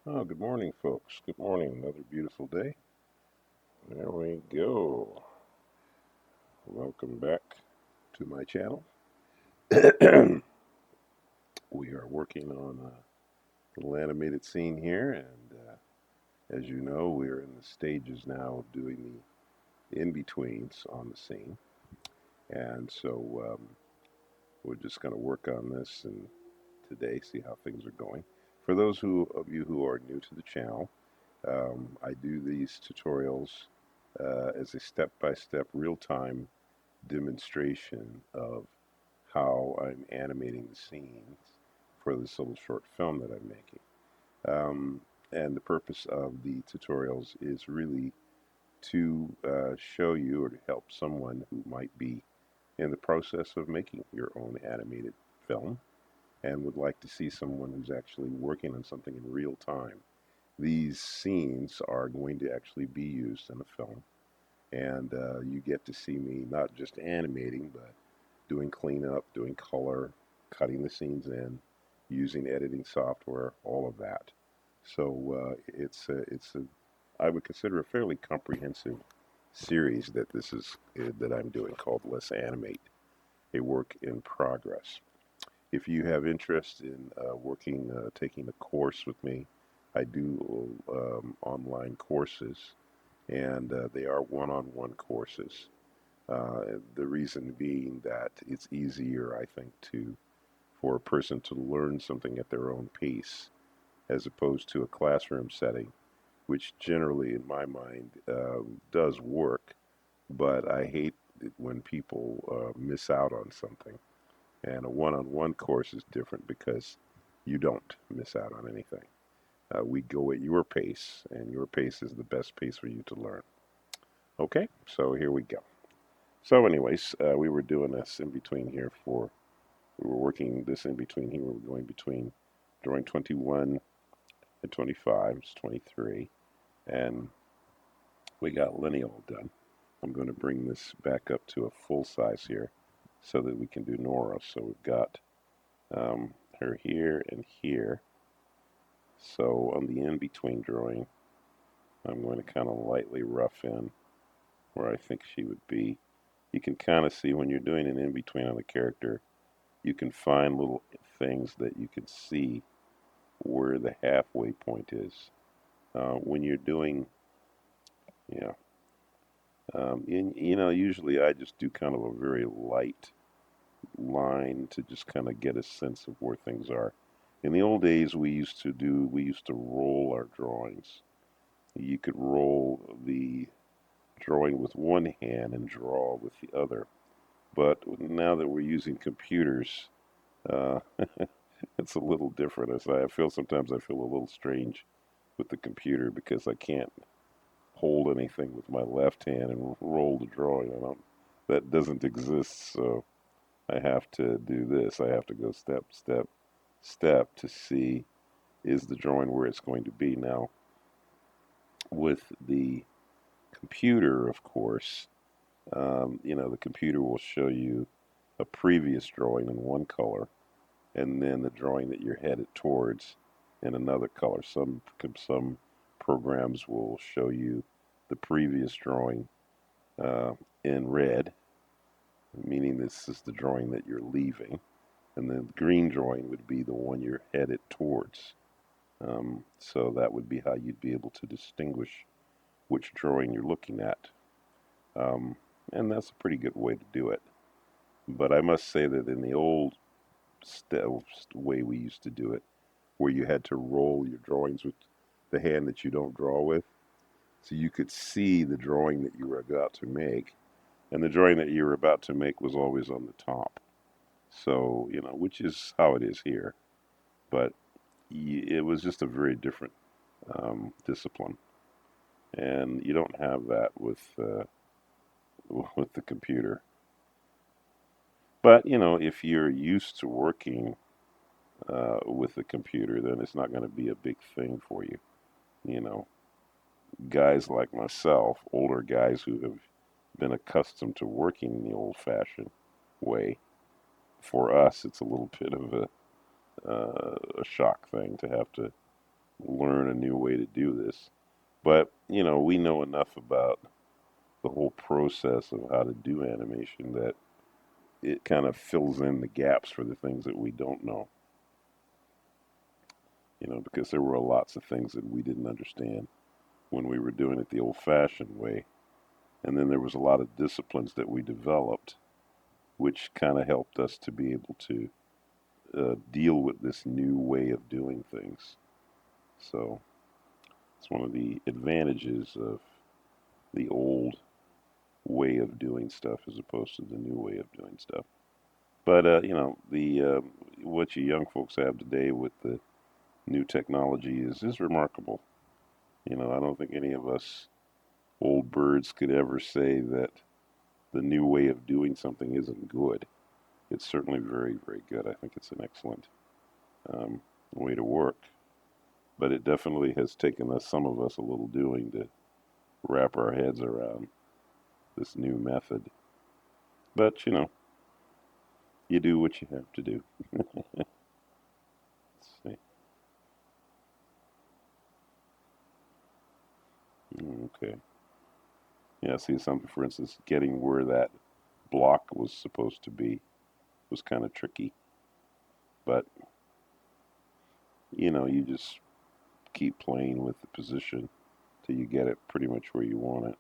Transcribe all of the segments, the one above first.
Oh, good morning, folks. Good morning. Another beautiful day. There we go. Welcome back to my channel. We are working on a little animated scene here, and as you know, we're in the stages now of doing the in-betweens on the scene. And so we're just going to work on this and today, see how things are going. For those of you who are new to the channel, I do these tutorials as a step-by-step, real-time demonstration of how I'm animating the scenes for this little short film that I'm making. And the purpose of the tutorials is really to show you or to help someone who might be in the process of making your own animated film and would like to see someone who's actually working on something in real time. These scenes are going to actually be used in a film, and you get to see me not just animating, but doing cleanup, doing color, cutting the scenes in, using editing software, all of that. So it's a I would consider a fairly comprehensive series that this is that I'm doing called Let's Animate, a work in progress. If you have interest in taking a course with me, I do online courses, and they are one-on-one courses. The reason being that it's easier, I think, for a person to learn something at their own pace, as opposed to a classroom setting, which generally, in my mind, does work. But I hate it when people miss out on something. And a one-on-one course is different because you don't miss out on anything. We go at your pace, and your pace is the best pace for you to learn. Okay, so here we go. So, anyways, we were doing this in between here we were working this in between here. We were going between drawing 21 and 25, it's 23, and we got Lenny all done. I'm going to bring this back up to a full size here so that we can do Nora. So we've got her here and here. So on the in-between drawing, I'm going to kind of lightly rough in where I think she would be. You can kind of see when you're doing an in-between on the character, you can find little things that you can see where the halfway point is. When you're doing, yeah, usually I just do kind of a very light line to just kind of get a sense of where things are. In the old days, we used to roll our drawings. You could roll the drawing with one hand and draw with the other. But now that we're using computers, uh, it's a little different. As I feel sometimes I feel a little strange with the computer because I can't hold anything with my left hand and roll the drawing. That doesn't exist. So I have to do this. I have to go step, step, step to see is the drawing where it's going to be. Now, with the computer, of course, the computer will show you a previous drawing in one color, and then the drawing that you're headed towards in another color. Some programs will show you the previous drawing uh, in red, meaning this is the drawing that you're leaving, and the green drawing would be the one you're headed towards. So that would be how you'd be able to distinguish which drawing you're looking at. Um, and that's a pretty good way to do it. But I must say that in the old way we used to do it, where you had to roll your drawings with the hand that you don't draw with, so you could see the drawing that you were about to make, and the drawing that you were about to make was always on the top. So, which is how it is here, but it was just a very different discipline, and you don't have that with with the computer. But if you're used to working with the computer, then it's not going to be a big thing for you. You know, guys like myself, older guys who have been accustomed to working the old-fashioned way, for us, it's a little bit of a shock thing to have to learn a new way to do this. But, we know enough about the whole process of how to do animation that it kind of fills in the gaps for the things that we don't know. Because there were lots of things that we didn't understand when we were doing it the old-fashioned way. And then there was a lot of disciplines that we developed, which kind of helped us to be able to deal with this new way of doing things. So it's one of the advantages of the old way of doing stuff as opposed to the new way of doing stuff. But the what you young folks have today with the new technology is remarkable. I don't think any of us old birds could ever say that the new way of doing something isn't good. It's certainly very, very good. I think it's an excellent way to work. But it definitely has taken us, some of us, a little doing to wrap our heads around this new method. But, you do what you have to do. Let's see. Okay. Yeah, see something, for instance, getting where that block was supposed to be was kind of tricky. But, you just keep playing with the position till you get it pretty much where you want it.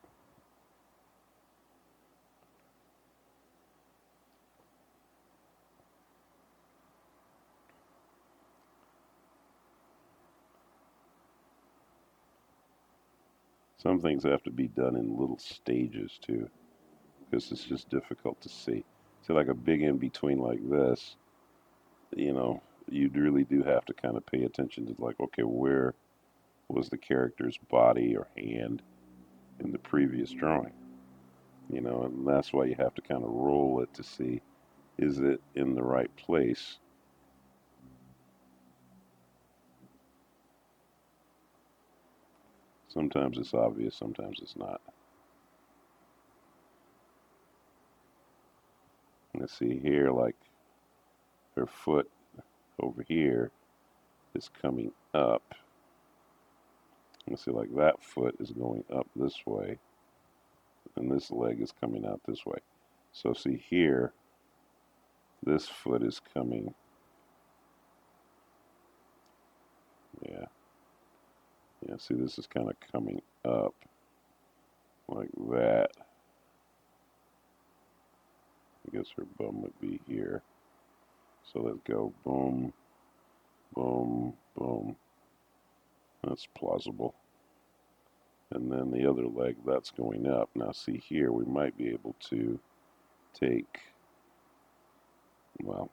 Some things have to be done in little stages too, because it's just difficult to see. So like a big in between like this, you really do have to kind of pay attention to like, okay, where was the character's body or hand in the previous drawing? And that's why you have to kind of roll it to see, is it in the right place? Sometimes it's obvious, sometimes it's not. Let's see here, like her foot over here is coming up. Let's see, like that foot is going up this way, and this leg is coming out this way. So see here, this foot is coming, yeah, yeah, see this is kind of coming up like that. I guess her bum would be here. So let's go boom, boom, boom. That's plausible. And then the other leg, that's going up. Now see here, we might be able to take, well,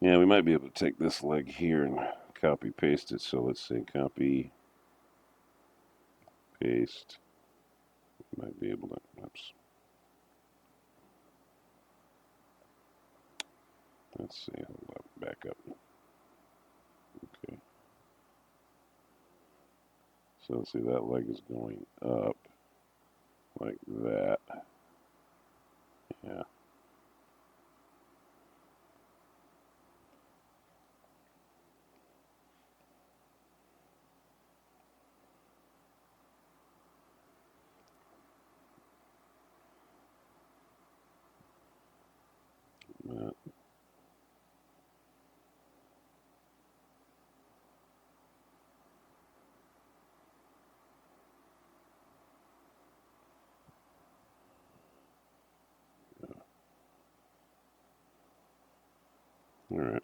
yeah, we might be able to take this leg here and copy paste it. So let's say copy, paste. Might be able to, oops. Let's see, hold up, back up. Okay. So let's see, that leg is going up like that. Yeah. That. All right.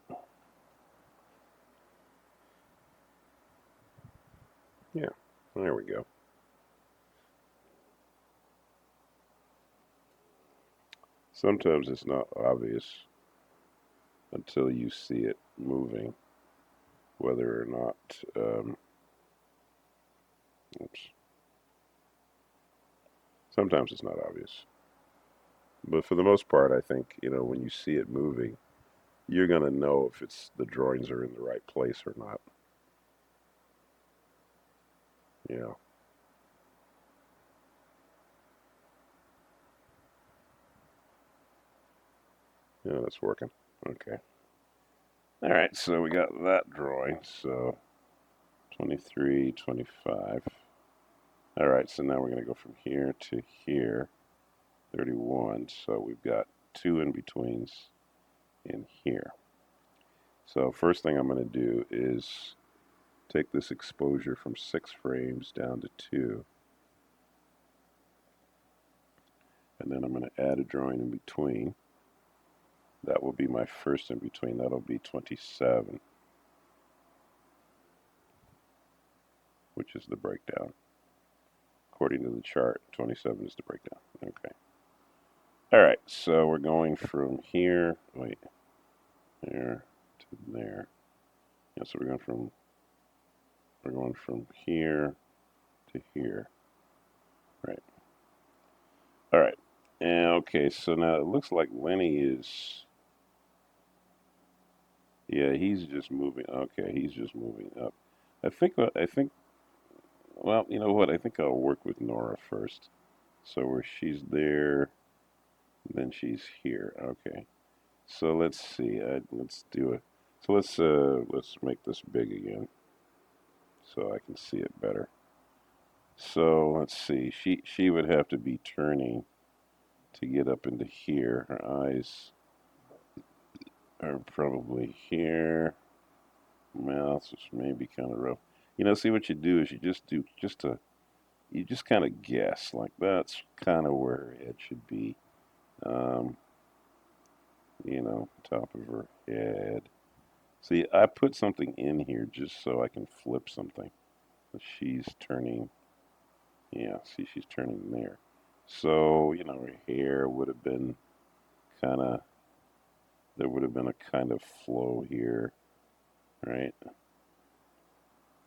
Yeah. There we go. Sometimes it's not obvious until you see it moving, whether or not, oops. Sometimes it's not obvious. But for the most part, I think, when you see it moving, you're going to know if the drawings are in the right place or not. Yeah. Yeah, that's working. Okay. All right, so we got that drawing. So 23, 25. All right, so now we're going to go from here to here, 31. So we've got two in betweens in here. So first thing I'm going to do is take this exposure from 6 frames down to 2. And then I'm going to add a drawing in between. That will be my first in between. That'll be 27, which is the breakdown. According to the chart, 27 is the breakdown. Okay. All right, so we're going from here, wait, there to there. Yeah, so we're going from here to here. Right. All right. And okay, so now it looks like Lenny is, yeah, he's just moving. Okay, he's just moving up. I think, well, you know what? I think I'll work with Nora first. So where she's there, then she's here. Okay. So let's see. Let's do it. So let's make this big again, so I can see it better. So let's see. She would have to be turning to get up into here. Her eyes are probably here. Mouth is maybe kind of rough. You know, see what you do is you just kind of guess, like that's kind of where her head should be. Um, you know, top of her head. See, I put something in here just so I can flip something. She's turning, yeah, see, she's turning there. So, you know, her hair would have been kind of, there would have been a kind of flow here, right?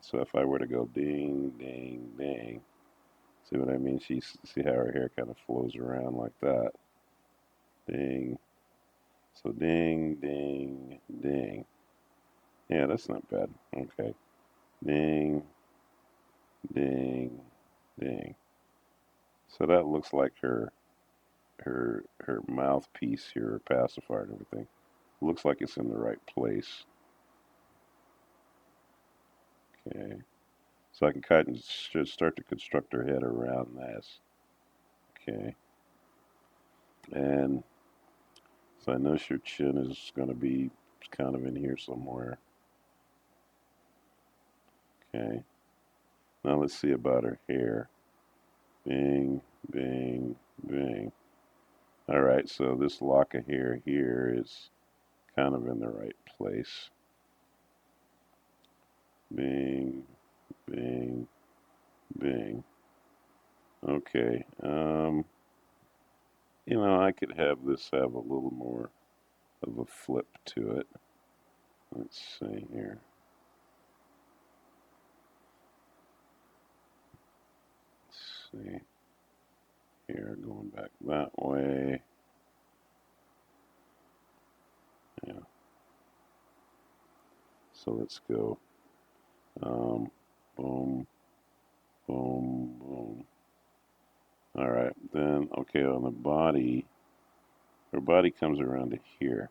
So if I were to go ding, ding, ding, see what I mean? See how her hair kind of flows around like that. Ding. So ding, ding, ding. Yeah, that's not bad. Okay. Ding, ding, ding. So that looks like her mouthpiece here, her pacifier and everything. Looks like it's in the right place. Okay. So I can kind of should start to construct her head around this. Okay. And so I know your chin is going to be kind of in here somewhere. Okay. Now let's see about her hair. Bing, bing, bing. All right, so this lock of hair here is kind of in the right place. Bing, bing, bing. Okay. You know, I could have this have a little more of a flip to it. Let's see here. Let's see here, going back that way. Yeah. So let's go. Boom, boom, boom. All right, then, okay, on the body, her body comes around to here.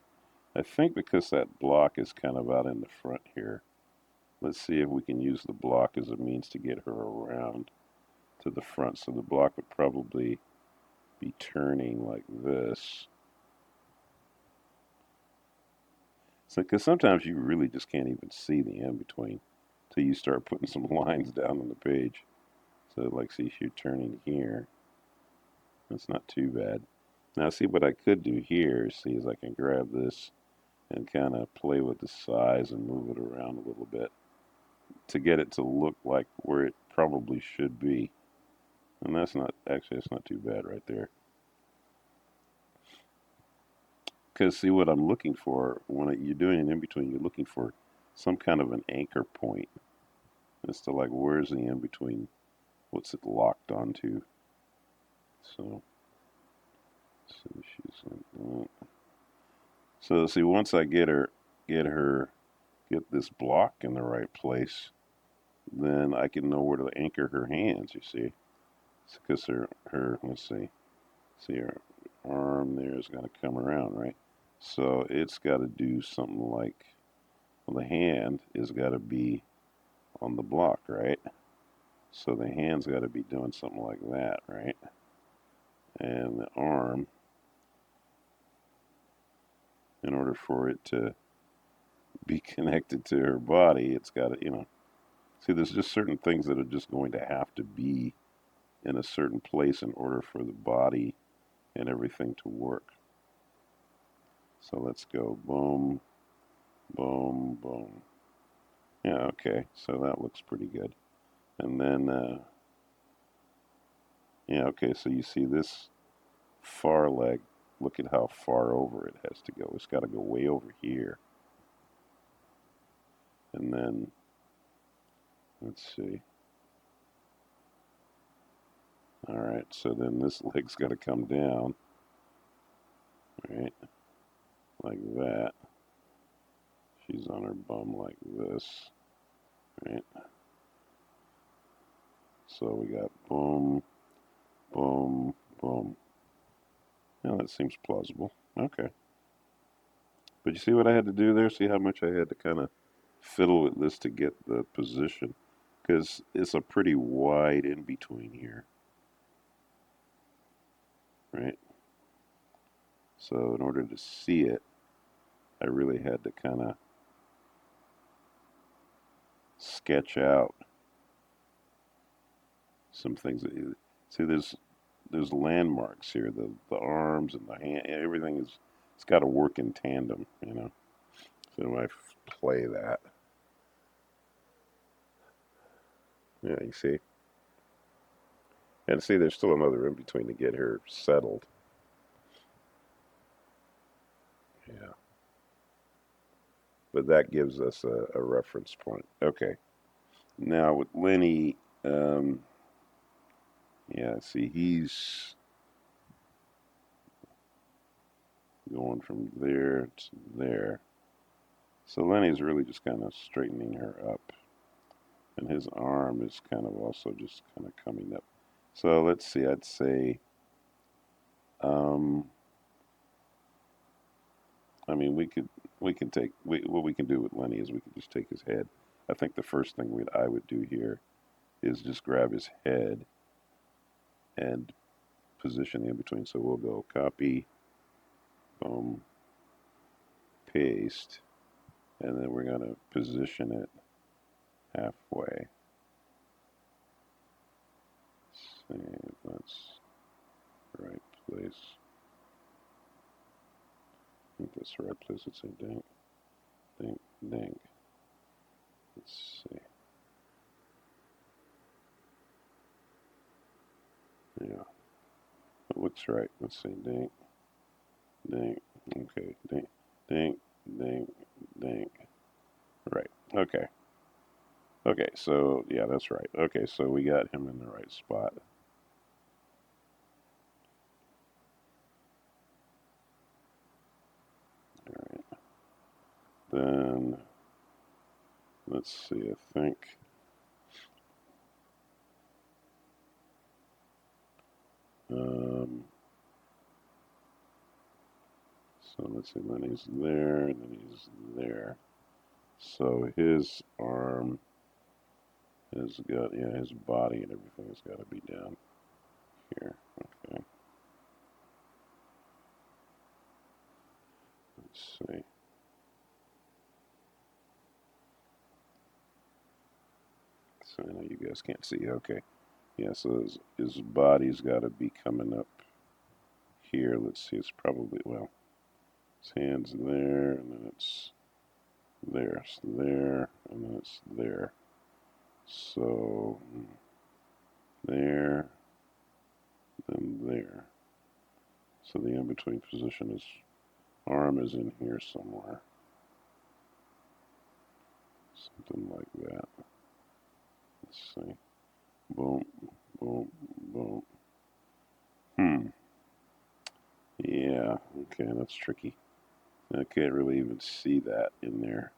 I think because that block is kind of out in the front here, let's see if we can use the block as a means to get her around to the front. So the block would probably be turning like this. So, because sometimes you really just can't even see the in-between till you start putting some lines down on the page. So like, see, she's turning here. That's not too bad. Now, see, what I could do here, see, is I can grab this and kind of play with the size and move it around a little bit to get it to look like where it probably should be. And that's not, actually, it's not too bad right there. Because see, what I'm looking for when you're doing an in-between, you're looking for some kind of an anchor point as to like where's the in-between, what's it locked onto. So, she's like that. So see, once I get her, get this block in the right place, then I can know where to anchor her hands. You see, because let's see her arm there is going to come around, right? So it's got to do something like, well, the hand is got to be on the block, right? So the hand's got to be doing something like that, right? And the arm, in order for it to be connected to her body, it's got to, see, there's just certain things that are just going to have to be in a certain place in order for the body and everything to work. So let's go boom, boom, boom. Yeah, okay, so that looks pretty good. And then, yeah, okay, so you see this far leg, look at how far over it has to go. It's got to go way over here. And then, let's see. All right, so then this leg's got to come down, right, like that. She's on her bum like this, right? So we got boom, boom, boom. Yeah, that seems plausible. Okay. But you see what I had to do there? See how much I had to kind of fiddle with this to get the position? Because it's a pretty wide in between here, right? So in order to see it, I really had to kind of sketch out some things. See, there's landmarks here. The arms and the hand, everything is, it's got to work in tandem, you know. So when I play that, yeah, you see, and see, there's still another in between to get her settled. Yeah, but that gives us a reference point. Okay, now with Lenny, yeah, see, he's going from there to there. So Lenny's really just kind of straightening her up, and his arm is kind of also just kind of coming up. So let's see, I'd say, um, I mean, we can take what we can do with Lenny is we can just take his head. I think the first thing I would do here is just grab his head and position in between. So we'll go copy, boom, paste, and then we're gonna position it halfway. See, that's the right place. I think that's the right place. Let's say dink, dink, dink. Let's see. Yeah, it looks right. Let's see, dink, dink. Okay, dink, dink, dink, dink. Right. Okay. Okay, so yeah, that's right. Okay, so we got him in the right spot. All right. Then let's see. I think um, so. Let's see. Then he's there, and then he's there. So his arm has got, yeah, his body and everything has got to be down here. Okay. Let's see. So I know you guys can't see. Okay. Yeah. So his body's got to be coming up here. Let's see. It's probably, well, his hands there, and then it's there, it's there, and then it's there. So there, then there. So the in-between position is, arm is in here somewhere. Something like that. Let's see. Boom, boom, boom. Hmm. Yeah, okay, that's tricky. I can't really even see that in there,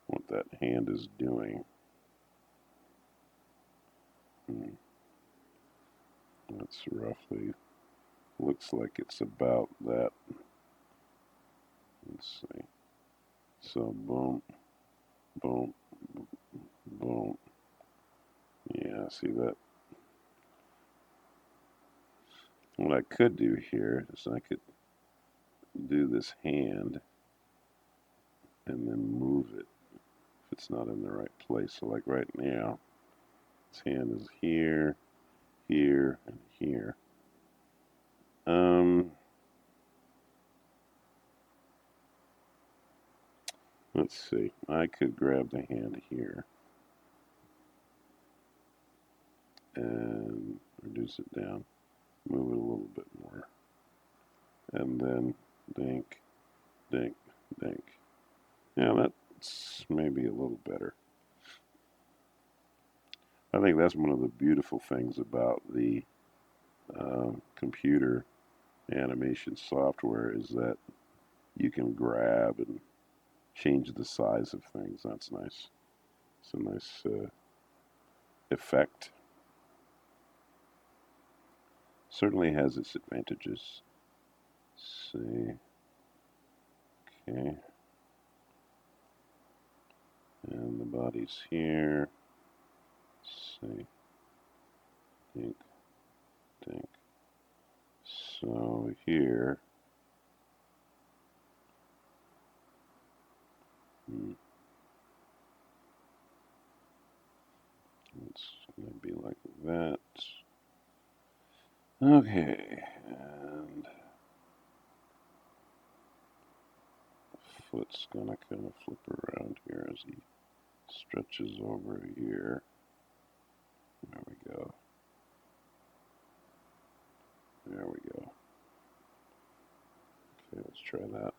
what that hand is doing. Hmm. That's roughly, looks like it's about that. Let's see. So boom, boom, boom. Yeah, see that? What I could do here is I could do this hand and then move it if it's not in the right place. So like right now, this hand is here, here, and here. Let's see. I could grab the hand here and reduce it down, move it a little bit more, and then dink, dink, dink. Yeah, that's maybe a little better. I think that's one of the beautiful things about the computer animation software is that you can grab and change the size of things. That's nice. It's a nice effect. Certainly has its advantages. Let's see. Okay. And the body's here. Let's see. Dink, dink. So here. It's going to be like that. Okay. And foot's going to kind of flip around here as he stretches over here. There we go. There we go. Okay, let's try that.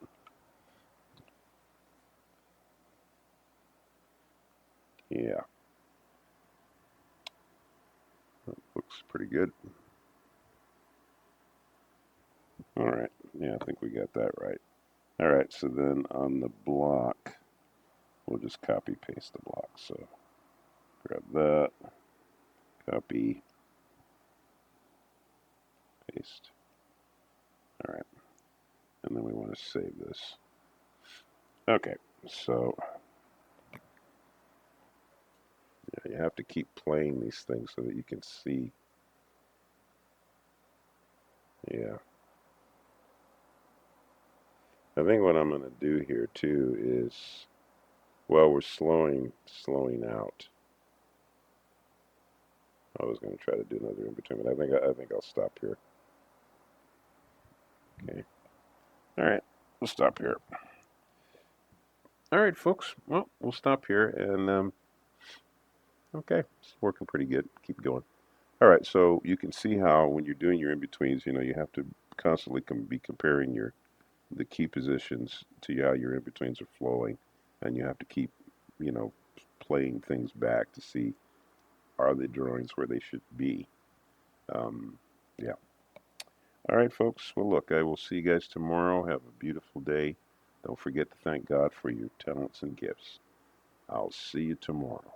Yeah. That looks pretty good. All right. Yeah, I think we got that right. All right, so then on the block, we'll just copy paste the block. So grab that, copy, paste. All right. And then we want to save this. Okay, so yeah, you have to keep playing these things so that you can see. Yeah. I think what I'm going to do here too is, well, we're slowing out. I was going to try to do another in between, but I think I'll stop here. Okay. All right. We'll stop here. All right, folks. Well, we'll stop here, and okay, it's working pretty good. Keep going. All right, so you can see how when you're doing your in-betweens, you have to constantly be comparing the key positions to how your in-betweens are flowing, and you have to keep, you know, playing things back to see are the drawings where they should be. Yeah. All right, folks. Well, look, I will see you guys tomorrow. Have a beautiful day. Don't forget to thank God for your talents and gifts. I'll see you tomorrow.